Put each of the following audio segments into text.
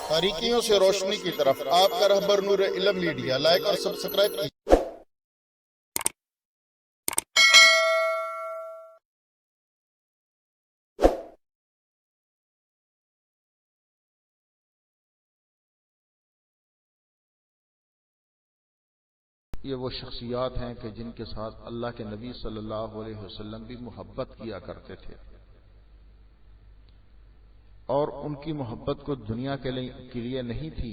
تاریکیوں سے روشنی کی طرف آپ کا رہبر نور علم میڈیا، لائک اور سبسکرائب کیجیے۔ یہ وہ شخصیات ہیں کہ جن کے ساتھ اللہ کے نبی صلی اللہ علیہ وسلم بھی محبت کیا کرتے تھے، اور ان کی محبت کو دنیا کے لیے نہیں تھی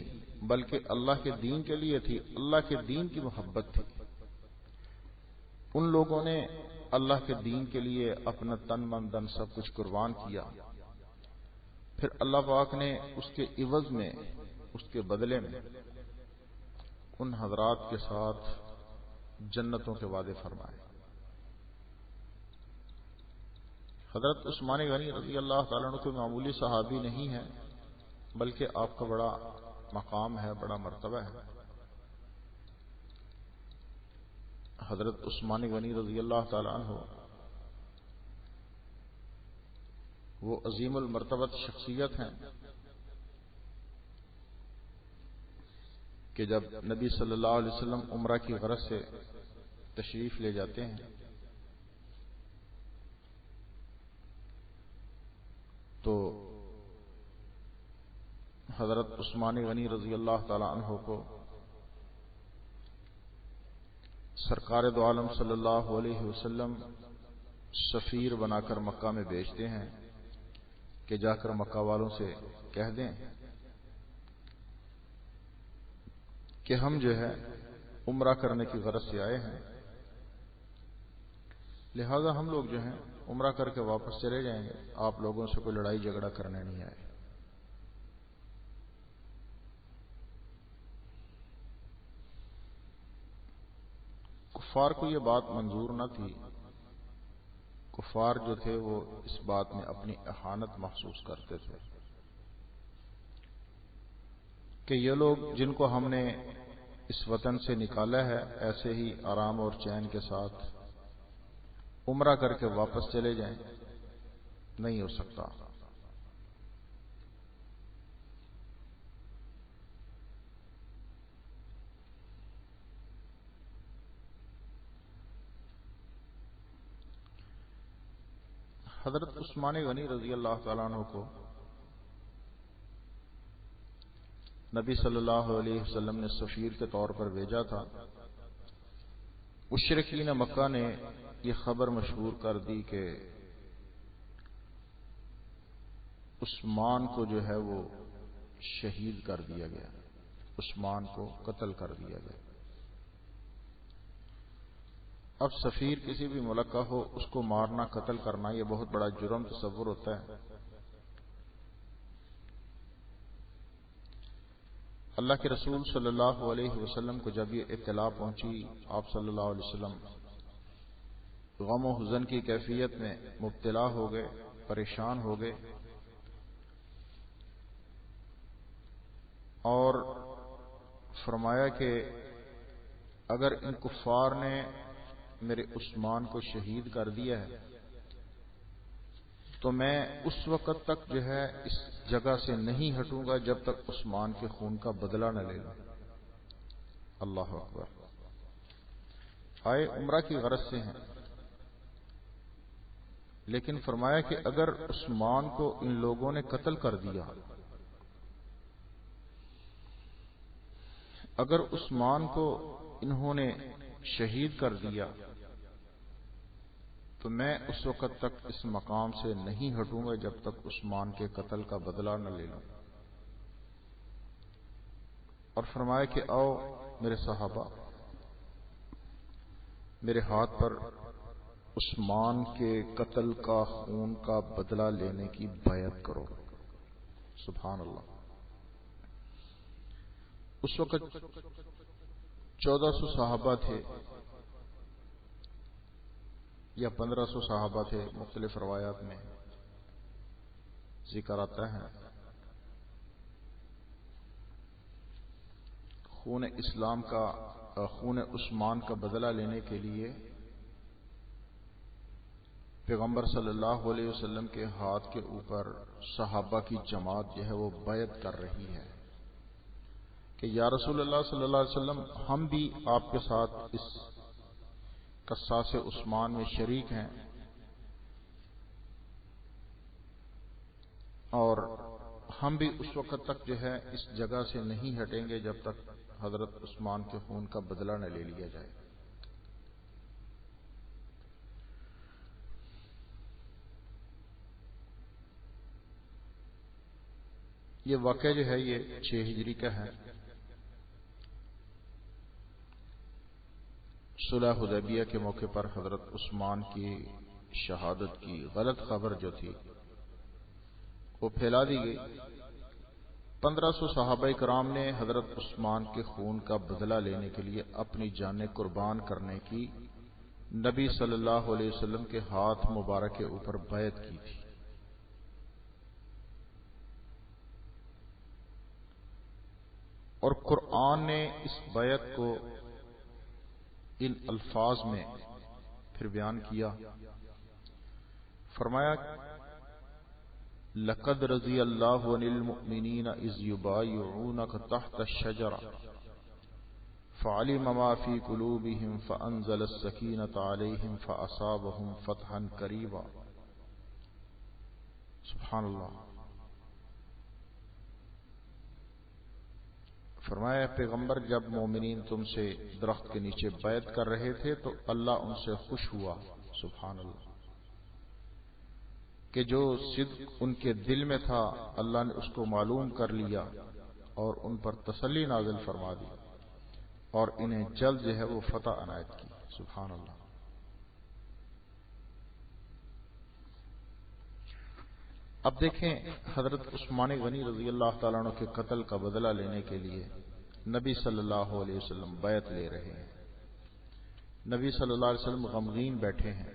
بلکہ اللہ کے دین کے لیے تھی۔ اللہ کے دین کی محبت تھی۔ ان لوگوں نے اللہ کے دین کے لیے اپنا تن من دھن سب کچھ قربان کیا، پھر اللہ پاک نے اس کے عوض میں، اس کے بدلے میں ان حضرات کے ساتھ جنتوں کے وعدے فرمائے۔ حضرت عثمان غنی رضی اللہ تعالیٰ عنہ کوئی معمولی صحابی نہیں ہے، بلکہ آپ کا بڑا مقام ہے، بڑا مرتبہ ہے۔ حضرت عثمان غنی رضی اللہ تعالیٰ عنہ وہ عظیم المرتبت شخصیت ہیں کہ جب نبی صلی اللہ علیہ وسلم عمرہ کی غرض سے تشریف لے جاتے ہیں تو حضرت عثمان غنی رضی اللہ تعالی عنہ کو سرکار دو عالم صلی اللہ علیہ وسلم سفیر بنا کر مکہ میں بھیجتے ہیں کہ جا کر مکہ والوں سے کہہ دیں کہ ہم جو ہے عمرہ کرنے کی غرض سے آئے ہیں، لہذا ہم لوگ جو ہیں عمرہ کر کے واپس چلے جائیں گے، آپ لوگوں سے کوئی لڑائی جھگڑا کرنے نہیں آئے۔ کفار کو یہ بات منظور نہ تھی۔ کفار جو تھے وہ اس بات میں اپنی اہانت محسوس کرتے تھے کہ یہ لوگ جن کو ہم نے اس وطن سے نکالا ہے ایسے ہی آرام اور چین کے ساتھ عمرہ کر کے واپس چلے جائیں، نہیں ہو سکتا۔ حضرت عثمان غنی رضی اللہ تعالیٰ عنہ کو نبی صلی اللہ علیہ وسلم نے سفیر کے طور پر بھیجا تھا۔ مشرکین مکہ نے یہ خبر مشہور کر دی کہ عثمان کو جو ہے وہ شہید کر دیا گیا، عثمان کو قتل کر دیا گیا۔ اب سفیر کسی بھی ملک کا ہو، اس کو مارنا، قتل کرنا یہ بہت بڑا جرم تصور ہوتا ہے۔ اللہ کے رسول صلی اللہ علیہ وسلم کو جب یہ اطلاع پہنچی، آپ صلی اللہ علیہ وسلم غم و حزن کی کیفیت میں مبتلا ہو گئے، پریشان ہو گئے، اور فرمایا کہ اگر ان کفار نے میرے عثمان کو شہید کر دیا ہے تو میں اس وقت تک جو ہے اس جگہ سے نہیں ہٹوں گا جب تک عثمان کے خون کا بدلہ نہ لے لوں۔ اللہ اکبر۔ آئے عمرہ کی غرض سے ہیں، لیکن فرمایا کہ اگر عثمان کو ان لوگوں نے قتل کر دیا، اگر عثمان کو انہوں نے شہید کر دیا تو میں اس وقت تک اس مقام سے نہیں ہٹوں گا جب تک عثمان کے قتل کا بدلہ نہ لے لوں۔ اور فرمایا کہ آؤ میرے صحابہ، میرے ہاتھ پر عثمان کے قتل کا خون کا بدلہ لینے کی بیعت کرو۔ سبحان اللہ۔ اس وقت 1400 صحابہ تھے یا 1500 صحابہ تھے، مختلف روایات میں ذکر آتا ہے۔ خون اسلام کا، خون عثمان کا بدلہ لینے کے لیے پیغمبر صلی اللہ علیہ وسلم کے ہاتھ کے اوپر صحابہ کی جماعت جو ہے وہ بیعت کر رہی ہے۔ کہ یا رسول اللہ صلی اللہ علیہ وسلم، ہم بھی آپ کے ساتھ اس قصاص عثمان میں شریک ہیں، اور ہم بھی اس وقت تک جو ہے اس جگہ سے نہیں ہٹیں گے جب تک حضرت عثمان کے خون کا بدلہ نہ لے لیا جائے۔ یہ واقعہ جو ہے یہ 6 ہجری کا ہے۔ صلح حدیبیہ کے موقع پر حضرت عثمان کی شہادت کی غلط خبر جو تھی وہ پھیلا دی گئی۔ 1500 صحابہ کرام نے حضرت عثمان کے خون کا بدلہ لینے کے لیے اپنی جانیں قربان کرنے کی نبی صلی اللہ علیہ وسلم کے ہاتھ مبارک کے اوپر بیعت کی تھی۔ اور قرآن نے اس بیعت کو ان الفاظ میں پھر بیان کیا، فرمایا لقد رضی اللہ عن المؤمنین اذ یبایعونک تحت الشجرہ فعلم ما فی قلوبہم فانزل السکینۃ علیہم فاصابہم فتحا قریبا۔ سبحان اللہ۔ فرمایا پیغمبر، جب مومنین تم سے درخت کے نیچے بیعت کر رہے تھے تو اللہ ان سے خوش ہوا، سبحان اللہ، کہ جو صدق ان کے دل میں تھا اللہ نے اس کو معلوم کر لیا اور ان پر تسلی نازل فرما دی اور انہیں جلد جو ہے وہ فتح عنایت کی، سبحان اللہ۔ اب دیکھیں، حضرت عثمان غنی رضی اللہ تعالیٰ عنہ کے قتل کا بدلہ لینے کے لیے نبی صلی اللہ علیہ وسلم بیعت لے رہے ہیں۔ نبی صلی اللہ علیہ وسلم غمگین بیٹھے ہیں،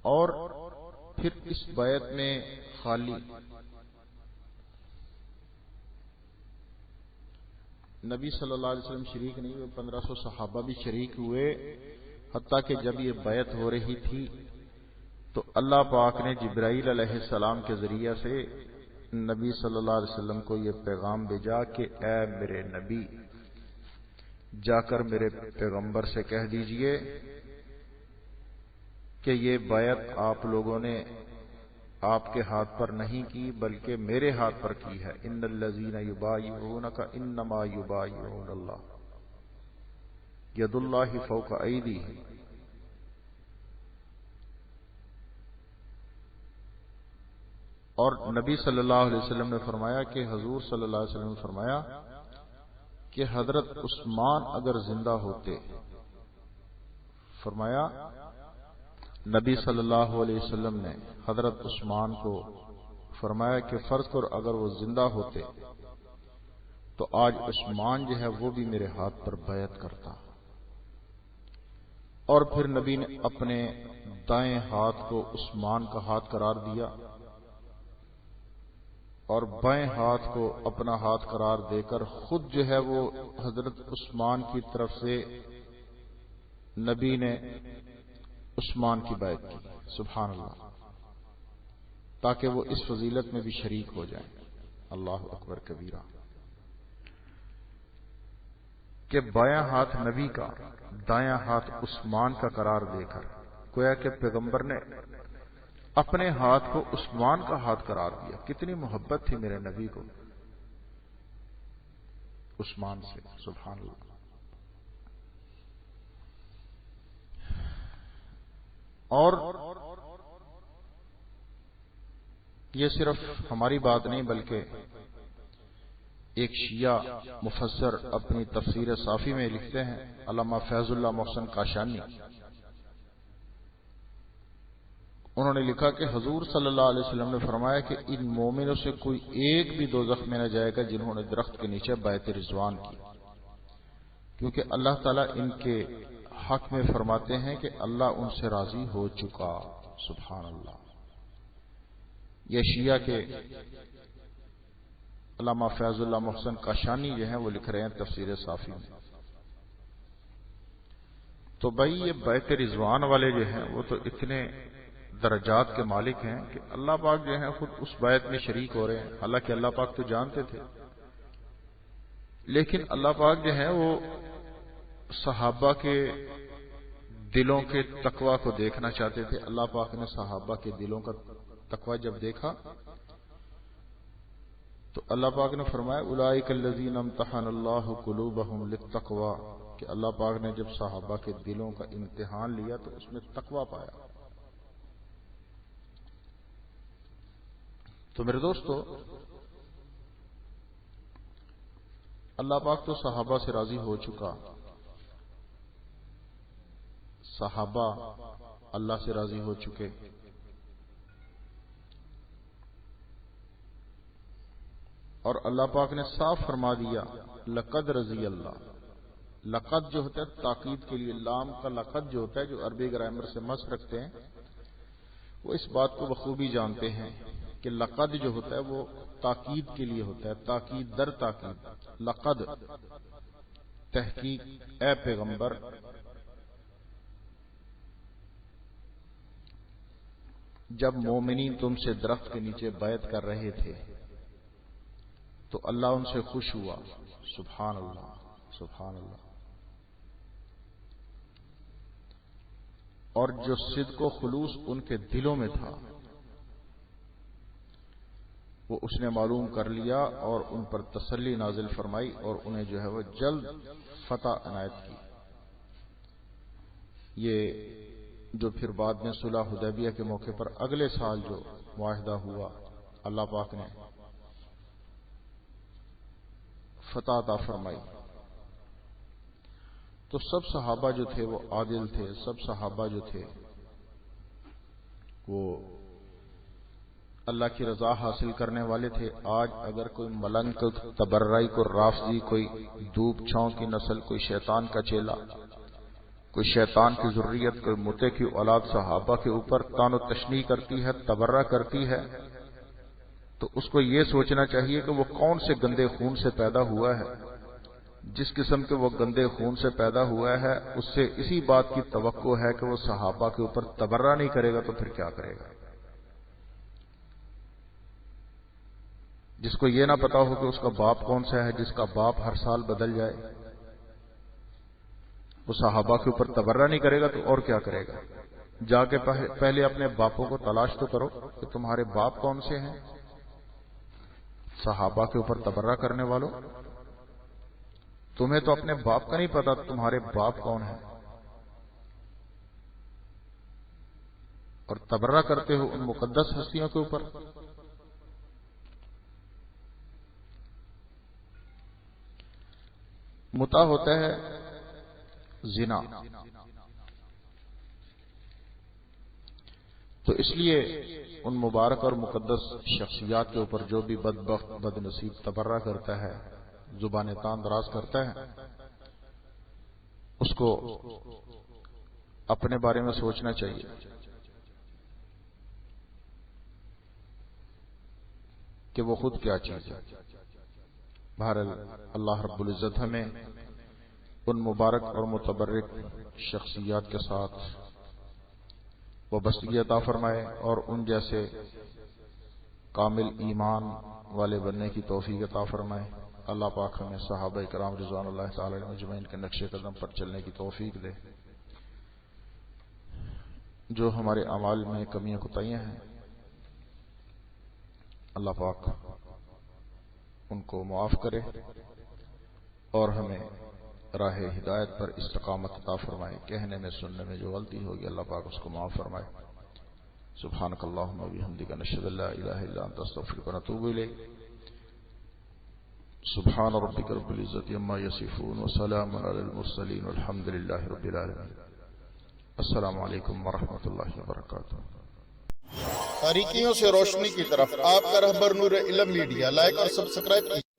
اور پھر اس بیعت میں خالی نبی صلی اللہ علیہ وسلم شریک نہیں ہوئے، 1500 صحابہ بھی شریک ہوئے، حتیٰ کہ جب یہ بیعت ہو رہی تھی تو اللہ پاک نے جبرائیل علیہ السلام کے ذریعہ سے نبی صلی اللہ علیہ وسلم کو یہ پیغام بھیجا کہ اے میرے نبی، جا کر میرے پیغمبر سے کہہ دیجئے کہ یہ بیعت آپ لوگوں نے آپ کے ہاتھ پر نہیں کی بلکہ میرے ہاتھ پر کی ہے۔ ان الذین یبایعونک انما یبایعون اللہ ید اللہ فوق ایدیہم۔ اور نبی صلی اللہ علیہ وسلم نے فرمایا کہ حضور صلی اللہ علیہ وسلم نے فرمایا کہ حضرت عثمان اگر زندہ ہوتے، فرمایا نبی صلی اللہ علیہ وسلم نے حضرت عثمان کو فرمایا کہ فرض کر اگر وہ زندہ ہوتے تو آج عثمان جو ہے وہ بھی میرے ہاتھ پر بیعت کرتا۔ اور پھر نبی نے اپنے دائیں ہاتھ کو عثمان کا ہاتھ قرار دیا اور بائیں ہاتھ کو اپنا ہاتھ قرار دے کر خود جو ہے وہ حضرت عثمان کی طرف سے نبی نے عثمان کی بیعت کی، سبحان اللہ، تاکہ وہ اس فضیلت میں بھی شریک ہو جائیں۔ اللہ اکبر کبیرہ، کہ بایاں ہاتھ نبی کا، دایاں ہاتھ عثمان کا قرار دے کر گویا کہ پیغمبر نے اپنے ہاتھ کو عثمان کا ہاتھ قرار دیا۔ کتنی محبت تھی میرے نبی کو عثمان سے، سبحان اللہ۔ اور یہ صرف ہماری بات نہیں بلکہ ایک شیعہ مفسر اپنی تفسیر صافی میں لکھتے ہیں، علامہ فیض اللہ محسن کاشانی، انہوں نے لکھا کہ حضور صلی اللہ علیہ وسلم نے فرمایا کہ ان مومنوں سے کوئی ایک بھی دوزخ میں نہ جائے گا جنہوں نے درخت کے نیچے بیعت رضوان کی، کیونکہ اللہ تعالیٰ ان کے حق میں فرماتے ہیں کہ اللہ ان سے راضی ہو چکا، سبحان اللہ۔ یہ شیعہ کے علامہ فیض اللہ محسن کاشانی جو ہیں وہ لکھ رہے ہیں تفسیر صافی میں۔ تو بھائی یہ بیعت رضوان والے جو ہیں وہ تو اتنے درجات کے مالک ہیں کہ اللہ پاک جو ہے خود اس بیعت میں شریک ہو رہے ہیں. حالانکہ اللہ پاک تو جانتے تھے، لیکن اللہ پاک جو ہے وہ صحابہ کے دلوں کے تقوی کو دیکھنا چاہتے تھے. اللہ پاک نے صحابہ کے دلوں کا تقوی جب دیکھا تو اللہ پاک نے فرمایا اولئک الذین امتحن اللہ قلوبہم للتقوی، کہ اللہ پاک نے جب صحابہ کے دلوں کا امتحان لیا تو اس میں تقوی پایا. تو میرے دوستو، اللہ پاک تو صحابہ سے راضی ہو چکا، صحابہ اللہ سے راضی ہو چکے، اور اللہ پاک نے صاف فرما دیا لقد رضی اللہ. لقد جو ہوتا ہے تاکید کے لیے، لام کا لقد جو ہوتا ہے، جو عربی گرامر سے مس رکھتے ہیں وہ اس بات کو بخوبی جانتے ہیں کہ لقد جو ہوتا ہے وہ تاکید کے لیے ہوتا ہے، تاکید در تاکید. لقد تحقیق، اے پیغمبر جب مومنین تم سے درخت کے نیچے بیعت کر رہے تھے تو اللہ ان سے خوش ہوا. سبحان اللہ، سبحان اللہ. اور جو صدق و خلوص ان کے دلوں میں تھا وہ اس نے معلوم کر لیا اور ان پر تسلی نازل فرمائی اور انہیں جو ہے وہ جلد فتح عنایت کی. یہ جو پھر بعد میں صلح حدیبیہ کے موقع پر اگلے سال جو معاہدہ ہوا، اللہ پاک نے فتح عطا فرمائی. تو سب صحابہ جو تھے وہ عادل تھے، سب صحابہ جو تھے وہ اللہ کی رضا حاصل کرنے والے تھے. آج اگر کوئی ملنگ، کوئی تبرعی، کوئی رافضی، کوئی دھوپ چھاؤں کی نسل، کوئی شیطان کا چیلا، کوئی شیطان کی ذریت، کوئی متے کی اولاد صحابہ کے اوپر طعن و تشنیع کرتی ہے، تبرع کرتی ہے، تو اس کو یہ سوچنا چاہیے کہ وہ کون سے گندے خون سے پیدا ہوا ہے. جس قسم کے وہ گندے خون سے پیدا ہوا ہے اس سے اسی بات کی توقع ہے کہ وہ صحابہ کے اوپر تبرع نہیں کرے گا تو پھر کیا کرے گا. جس کو یہ نہ پتا ہو کہ اس کا باپ کون سا ہے، جس کا باپ ہر سال بدل جائے، وہ صحابہ کے اوپر تبرع نہیں کرے گا تو اور کیا کرے گا. جا کے پہلے اپنے باپوں کو تلاش تو کرو کہ تمہارے باپ کون سے ہیں. صحابہ کے اوپر تبرع کرنے والوں، تمہیں تو اپنے باپ کا نہیں پتا تمہارے باپ کون ہیں، اور تبرع کرتے ہو ان مقدس ہستیوں کے اوپر. متع ہوتا ہے زنا. تو اس لیے ان مبارک اور مقدس شخصیات کے اوپر جو بھی بدبخت بد نصیب تبرع کرتا ہے، زبان تان دراز کرتا ہے، اس کو اپنے بارے میں سوچنا چاہیے کہ وہ خود کیا چیز ہے. بہرحال اللہ رب العزت ہمیں ان مبارک اور متبرک شخصیات کے ساتھ وابستگی عطا فرمائے اور ان جیسے کامل ایمان والے بننے کی توفیق عطا فرمائے. اللہ پاک ہمیں صحابہ کرام رضوان اللہ تعالی علیہم اجمعین کے نقش قدم پر چلنے کی توفیق دے. جو ہمارے اعمال میں کمیاں کوتاہیاں ہیں اللہ پاک ان کو معاف کرے اور ہمیں راہ ہدایت پر استقامت عطا فرمائے. کہنے میں سننے میں جو غلطی ہوگی اللہ پاک اس کو معاف فرمائے. سبحانک اللہم و بحمدک نشہد ان لا الہ الا انت نستغفرک و نتوب الیک. سبحان ربک رب العزت عما یصفون وسلام علی المرسلین والحمد للہ رب العالمین. السلام علیکم ورحمۃ اللہ وبرکاتہ. تاریکیوں سے روشنی کی طرف آپ کا رہبر نور علم میڈیا، لائک اور سبسکرائب کیجیے.